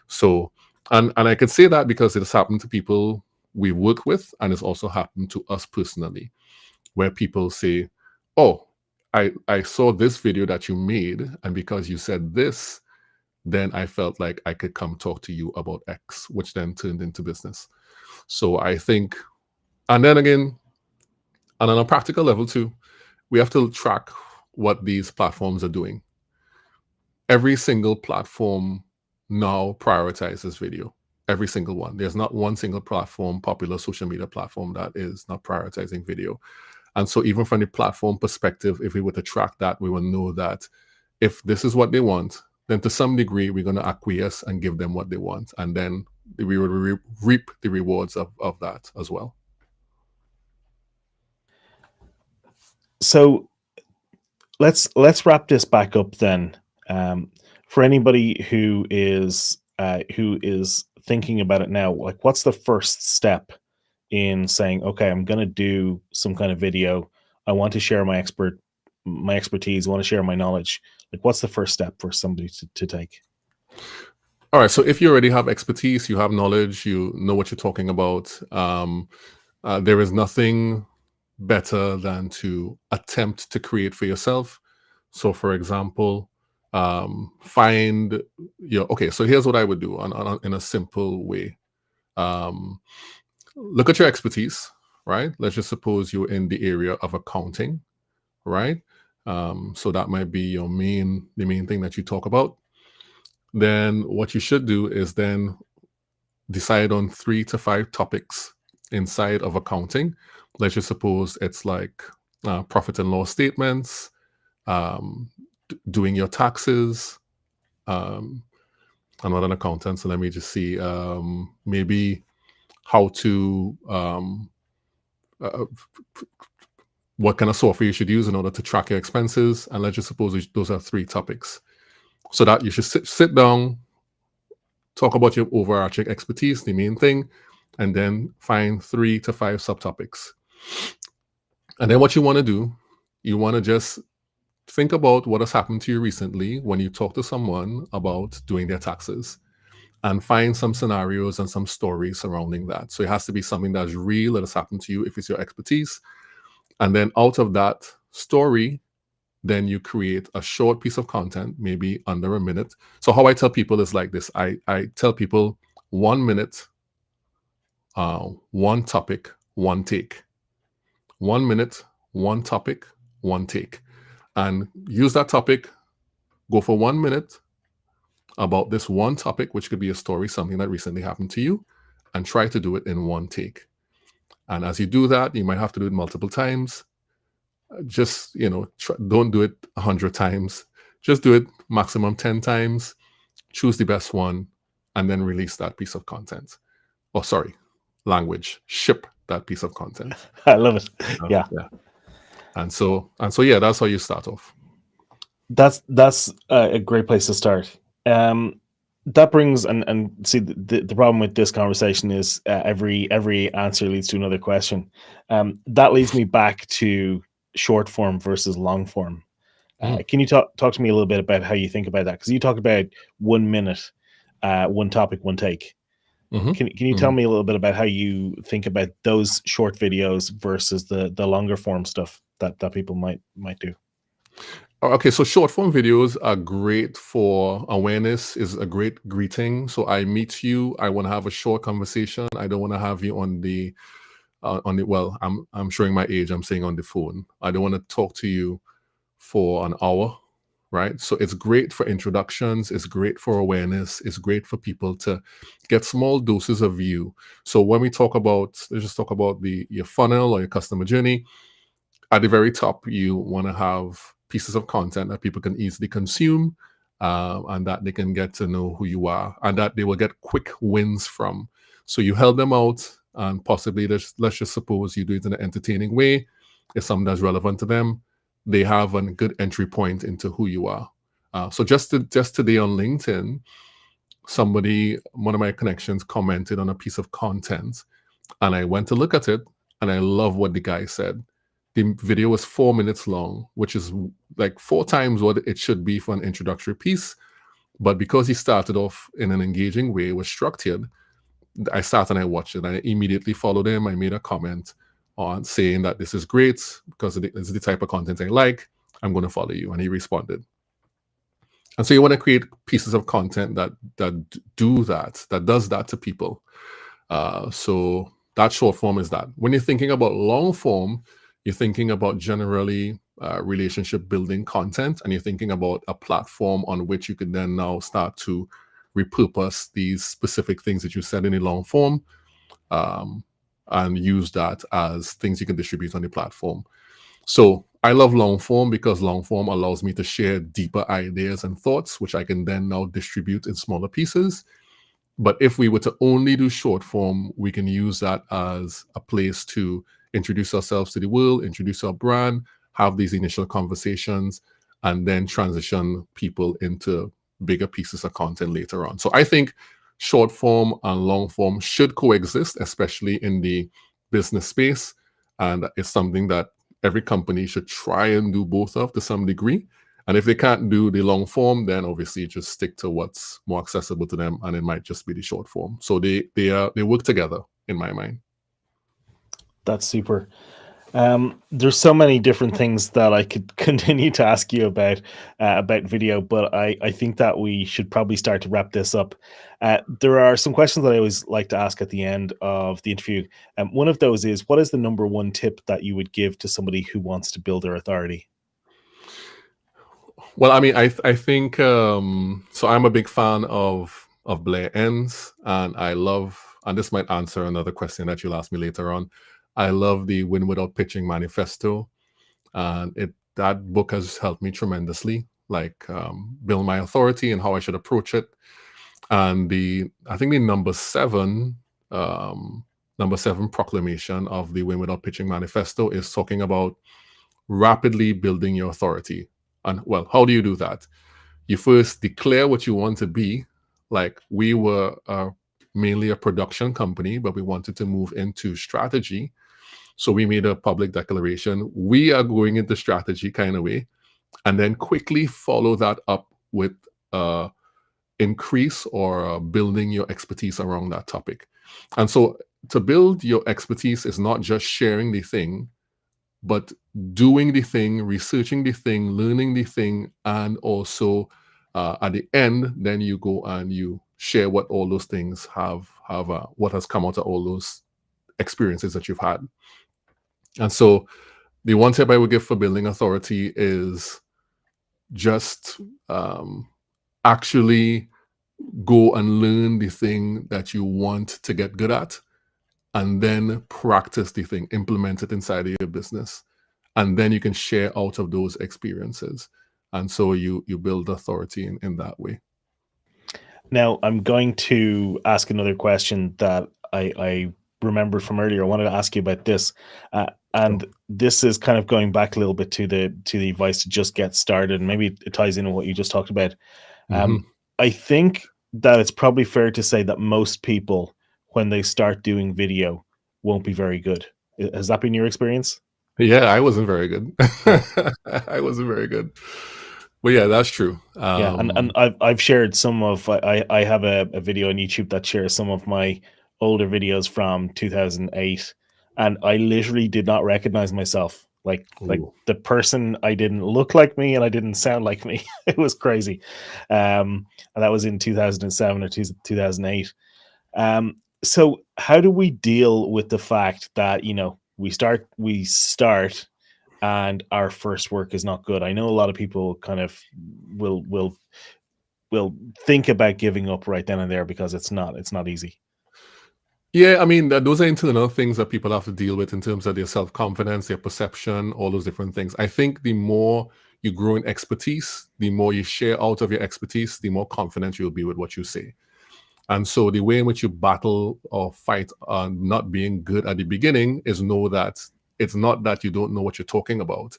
So, and I can say that because it has happened to people we work with, and it's also happened to us personally, where people say, oh, I saw this video that you made, and because you said this, then I felt like I could come talk to you about X, which then turned into business. So I think, and then again, and on a practical level too, we have to track what these platforms are doing. Every single platform now prioritizes video. Every single one. There's not one single platform, popular social media platform, that is not prioritizing video. And so even from the platform perspective, if we were to track that, we will know that if this is what they want, then to some degree, we're going to acquiesce and give them what they want. And then we will reap the rewards of that as well. So let's wrap this back up then. For anybody who is thinking about it now, like, what's the first step in saying, okay, I'm going to do some kind of video. I want to share my expertise. I want to share my knowledge. Like, what's the first step for somebody to take? All right. So if you already have expertise, you have knowledge, you know what you're talking about, there is nothing better than to attempt to create for yourself. So for example, find your, okay, so here's what I would do in a simple way. Look at your expertise, right? Let's just suppose you're in the area of accounting, right? So that might be the main thing that you talk about. Then what you should do is then decide on 3 to 5 topics inside of accounting. Let's just suppose it's like profit and loss statements, doing your taxes. I'm not an accountant, so let me just see. Maybe how to, what kind of software you should use in order to track your expenses. And let's just suppose those are 3 topics. So that you should sit down, talk about your overarching expertise, the main thing, and then find 3 to 5 subtopics. And then what you want to do, you want to just think about what has happened to you recently when you talk to someone about doing their taxes, and find some scenarios and some stories surrounding that. So it has to be something that's real, that has happened to you if it's your expertise. And then out of that story, then you create a short piece of content, maybe under a minute. So how I tell people is like this. I tell people 1 minute, 1 topic, 1 take. 1 minute, 1 topic, 1 take. And use that topic Go for 1 minute about this one topic, which could be a story, something that recently happened to you, and try to do it in one take. And as you do that, you might have to do it multiple times. Just, don't do it 100 times. Just do it maximum 10 times. Choose the best one, and then release that piece of content. Oh, sorry, language. Ship that piece of content. I love it. Yeah. And so, yeah, that's how you start off. That's a great place to start. That brings and see the problem with this conversation is every answer leads to another question. That leads me back to short form versus long form. Can you talk to me a little bit about how you think about that? Because you talk about 1 minute, one topic, one take. Can you tell me a little bit about how you think about those short videos versus the longer form stuff that people might do? Okay, so short form videos are great for awareness, is a great greeting. So I meet you, I want to have a short conversation. I don't want to have you on the well, I'm showing my age, I'm saying on the phone. I don't want to talk to you for an hour, right? So it's great for introductions, it's great for awareness, it's great for people to get small doses of you. So when we talk about, let's just talk about your funnel or your customer journey. At the very top, you want to have pieces of content that people can easily consume, and that they can get to know who you are, and that they will get quick wins from. So you help them out, and possibly let's just suppose you do it in an entertaining way. It's something that's relevant to them. They have a good entry point into who you are. So just today on LinkedIn, one of my connections commented on a piece of content, and I went to look at it, and I love what the guy said. The video was 4 minutes long, which is like 4 times what it should be for an introductory piece. But because he started off in an engaging way, was structured, I sat and I watched it. I immediately followed him. I made a comment on saying that this is great because it's the type of content I like. I'm going to follow you. And he responded. And so you want to create pieces of content that does that to people. So that short form is that. When you're thinking about long form, you're thinking about generally relationship building content, and you're thinking about a platform on which you can then now start to repurpose these specific things that you said in a long form, and use that as things you can distribute on the platform. So I love long form because long form allows me to share deeper ideas and thoughts, which I can then now distribute in smaller pieces. But if we were to only do short form, we can use that as a place to introduce ourselves to the world, introduce our brand, have these initial conversations, and then transition people into bigger pieces of content later on. So I think short form and long form should coexist, especially in the business space. And it's something that every company should try and do both of to some degree. And if they can't do the long form, then obviously just stick to what's more accessible to them, and it might just be the short form. So they work together in my mind. That's super. There's so many different things that I could continue to ask you about video, but I think that we should probably start to wrap this up. There are some questions that I always like to ask at the end of the interview. One of those is, what is the number one tip that you would give to somebody who wants to build their authority? Well, I mean, I think so. I'm a big fan of Blair Enns, and I love, and this might answer another question that you'll ask me later on. I love the Win Without Pitching manifesto, and that book has helped me tremendously, like build my authority and how I should approach it. And I think the number seven proclamation of the Win Without Pitching manifesto is talking about rapidly building your authority. And well, how do you do that? You first declare what you want to be. Like, we were mainly a production company, but we wanted to move into strategy. So we made a public declaration. We are going into strategy kind of way, and then quickly follow that up with increase or building your expertise around that topic. And so to build your expertise is not just sharing the thing, but doing the thing, researching the thing, learning the thing, and also at the end, then you go and you share what all those things have what has come out of all those experiences that you've had. And so the one tip I would give for building authority is just actually go and learn the thing that you want to get good at, and then practice the thing, implement it inside of your business, and then you can share out of those experiences. And so you build authority in that way. Now, I'm going to ask another question that I remembered from earlier. I wanted to ask you about this, So, and this is kind of going back a little bit to the advice to just get started, and maybe it ties in with what you just talked about. mhm. I think that it's probably fair to say that most people, when they start doing video, won't be very good. Has that been your experience? Yeah, I wasn't very good. Yeah. I wasn't very good. But yeah, that's true. Yeah, and I've shared some of I have a video on YouTube that shares some of my older videos from 2008, and I literally did not recognize myself. Like Ooh. the person, I didn't look like me and I didn't sound like me. It was crazy. And that was in 2007 or 2008. So how do we deal with the fact that, we start and our first work is not good? I know a lot of people kind of will will think about giving up right then and there because it's not easy. Yeah, I mean, those are internal things that people have to deal with in terms of their self confidence, their perception, all those different things. I think the more you grow in expertise, the more you share out of your expertise, the more confident you'll be with what you say. And so, the way in which you battle or fight on not being good at the beginning is know that it's not that you don't know what you're talking about,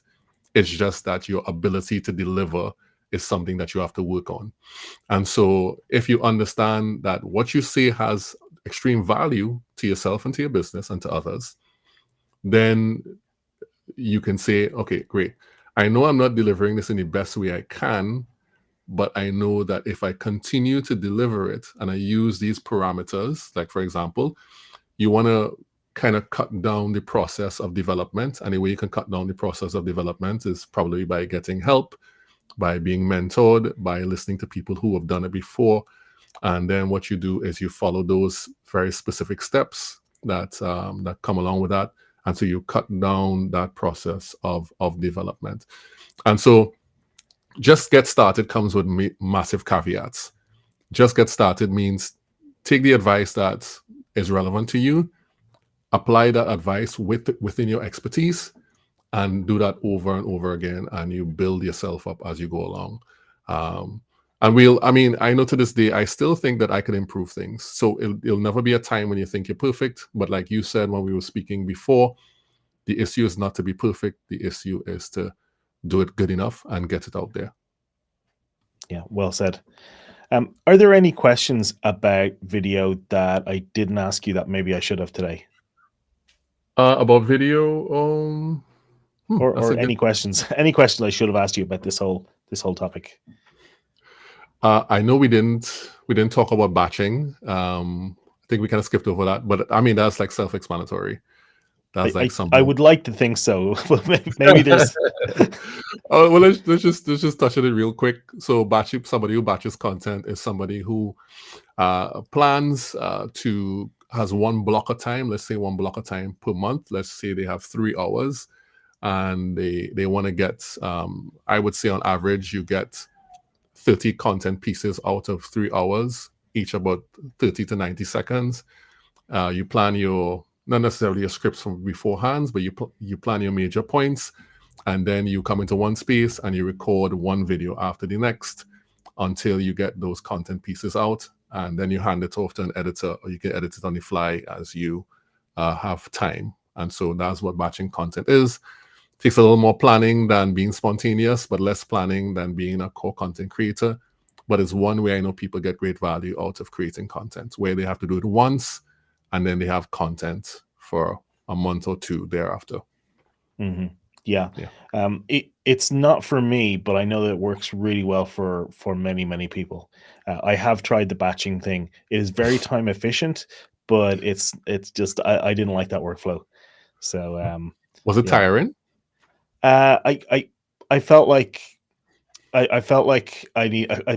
it's just that your ability to deliver is something that you have to work on. And so, if you understand that what you say has extreme value to yourself and to your business and to others, then you can say, okay, great. I know I'm not delivering this in the best way I can, but I know that if I continue to deliver it and I use these parameters, like for example, you want to kind of cut down the process of development. And the way you can cut down the process of development is probably by getting help, by being mentored, by listening to people who have done it before. And then what you do is you follow those very specific steps that come along with that, and so you cut down that process of development. And so, just get started comes with massive caveats. Just get started means take the advice that is relevant to you, apply that advice within your expertise, and do that over and over again, and you build yourself up as you go along. um, and I mean, I know to this day I still think that I can improve things, so it'll never be a time when you think you're perfect, but like you said when we were speaking before, the issue is not to be perfect, the issue is to do it good enough and get it out there. Yeah, well said. Are there any questions about video that I didn't ask you that maybe I should have today? About video, Or that's a or good. any questions any questions I should have asked you about this whole topic? I know we didn't talk about batching. I think we kind of skipped over that, but I mean that's like self-explanatory. I That's like I, I something. would like to think so. But maybe there's Oh well, let's just touch on it real quick. So, somebody who batches content is somebody who plans to has one block of time. Let's say one block of time per month. Let's say they have 3 hours, and they want to get. I would say on average you get 30 content pieces out of 3 hours, each about 30 to 90 seconds. You plan your not necessarily your scripts from beforehand, but you plan your major points, and then you come into one space and you record one video after the next until you get those content pieces out, and then you hand it off to an editor, or you can edit it on the fly as you have time. And so that's what batching content is. Takes a little more planning than being spontaneous, but less planning than being a core content creator. But it's one way I know people get great value out of creating content, where they have to do it once and then they have content for a month or two thereafter. Mhm. Yeah. Yeah. It's not for me, but I know that it works really well for many, many people. I have tried the batching thing. It is very time efficient, but it's just I didn't like that workflow. So Was it yeah. tiring? Uh, I I I felt like I felt like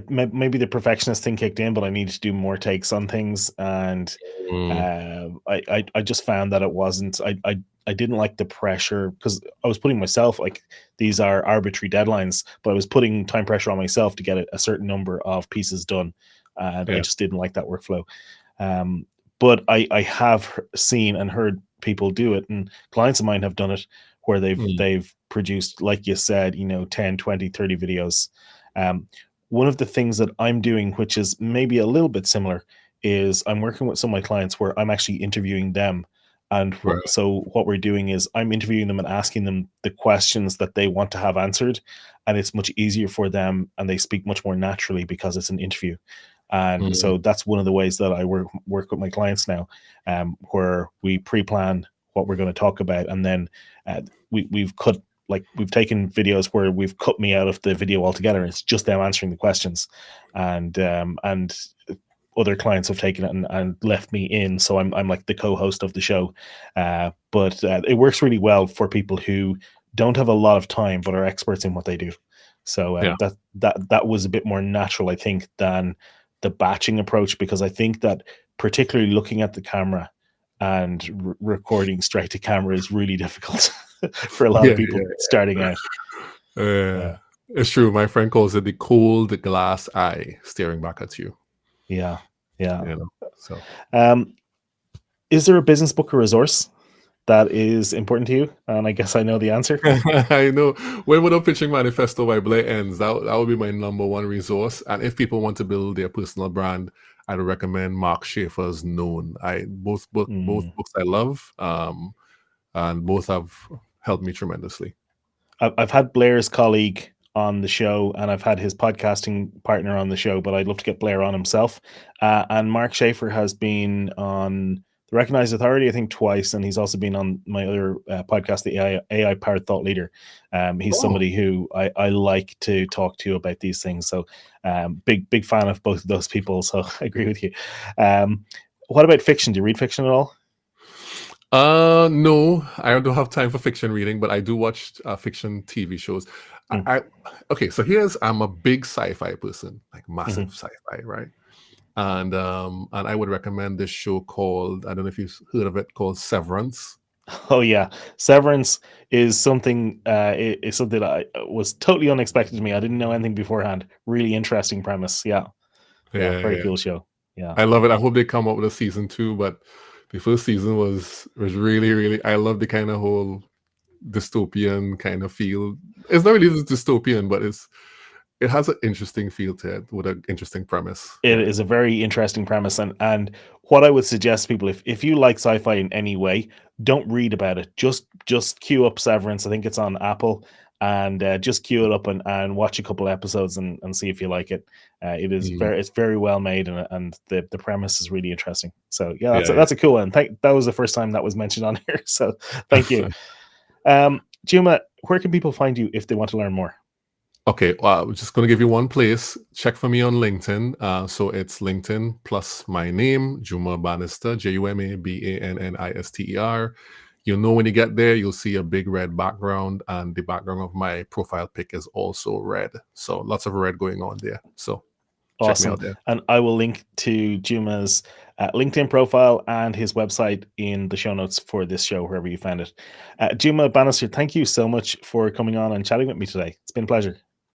maybe the perfectionist thing kicked in, but I needed to do more takes on things, and Mm. I just found that it wasn't. I didn't like the pressure because I was putting myself like these are arbitrary deadlines, but I was putting time pressure on myself to get a certain number of pieces done, and I Yeah. just didn't like that workflow. But I have seen and heard people do it, and clients of mine have done it where Mm. they've produced, like you said, 10, 20, 30 videos. Um, One of the things that I'm doing, which is maybe a little bit similar, is I'm working with some of my clients where I'm actually interviewing them. And Right. so what we're doing is I'm interviewing them and asking them the questions that they want to have answered. And it's much easier for them and they speak much more naturally because it's an interview. And Mm. so that's one of the ways that I work with my clients now, where we pre-plan what we're going to talk about. And then we've cut, like we've taken videos where we've cut me out of the video altogether. It's just them answering the questions, and other clients have taken it and left me in. So I'm like the co-host of the show, but it works really well for people who don't have a lot of time but are experts in what they do. So Yeah. that was a bit more natural, I think, than the batching approach, because I think that particularly looking at the camera and recording straight to camera is really difficult for a lot of Yeah. people starting out. Yeah. Yeah, It's true. My friend calls it the cold glass eye staring back at you. yeah, yeah. You know. So Um, is there a business book or resource that is important to you? And I guess I know the answer. I know when we're pitching manifesto by Blair ends, that would be my number one resource. And if people want to build their personal brand, I'd recommend Mark Schaefer's Known. Both Mm. books I love, and both have helped me tremendously. I've had Blair's colleague on the show, and I've had his podcasting partner on the show, but I'd love to get Blair on himself. And Mark Schaefer has been on the Recognized Authority, I think, twice, and he's also been on my other podcast, the AI Powered Thought Leader. He's Oh, somebody who I like to talk to about these things. So, big fan of both of those people. So I agree with you. What about fiction? Do you read fiction at all? no, I don't have time for fiction reading, but I do watch fiction TV shows. Mm, I okay, so I'm a big sci-fi person, like massive mhm. sci-fi, right? And I would recommend this show called, I don't know if you've heard of it, called Severance. Oh yeah, Severance is something. Is something that was totally unexpected to me. I didn't know anything beforehand. Really interesting premise. Yeah, yeah, Yeah, very yeah. cool show. Yeah, I love it. I hope they come up with a season two, but the first season was really, really, I love the kind of whole dystopian kind of feel. It's not really dystopian, but it has an interesting feel to it with an interesting premise. it Yeah. is a very interesting premise, and what I would suggest to people, if you like sci-fi in any way, don't read about it. Just queue up Severance. I think it's on Apple, and just queue it up and watch a couple episodes and see if you like it. Mm. It's very well made, and the premise is really interesting. So yeah, Yeah, that's a cool one. That was the first time that was mentioned on here. So thank you. yeah. Juma, where can people find you if they want to learn more? Okay, well, I'm just going to give you one place. Check for me on LinkedIn. So it's LinkedIn plus my name, Juma Bannister, Jumabannister. You'll know when you get there, you'll see a big red background, and the background of my profile pic is also red. So lots of red going on there. So check me Awesome. out there. And I will link to Juma's LinkedIn profile and his website in the show notes for this show, wherever you find it. Juma Bannister, thank you so much for coming on and chatting with me today. It's been a pleasure.